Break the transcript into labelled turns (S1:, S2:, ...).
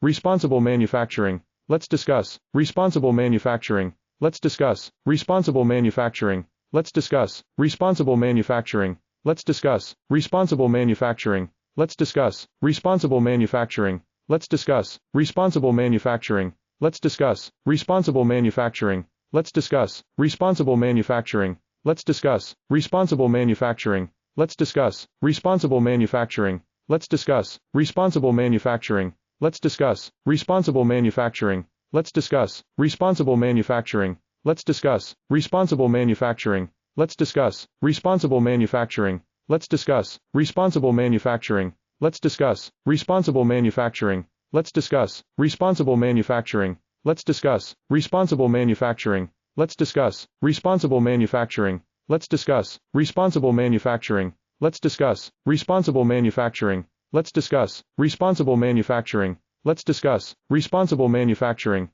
S1: responsible manufacturing. Let's discuss responsible manufacturing. Let's discuss responsible manufacturing. Let's discuss responsible manufacturing. Let's discuss responsible manufacturing. Let's discuss responsible manufacturing. Let's discuss responsible manufacturing. Let's discuss responsible manufacturing. Let's discuss responsible manufacturing. Let's discuss responsible manufacturing. Let's discuss responsible manufacturing. Let's discuss responsible manufacturing. Let's discuss responsible manufacturing. Let's discuss responsible manufacturing. Let's discuss responsible manufacturing. Let's discuss responsible manufacturing. Let's discuss responsible manufacturing. Let's discuss responsible manufacturing. Let's discuss responsible manufacturing. Let's discuss responsible manufacturing. Let's discuss responsible manufacturing. Let's discuss responsible manufacturing. Let's discuss responsible manufacturing. Let's discuss responsible manufacturing. Let's discuss responsible manufacturing.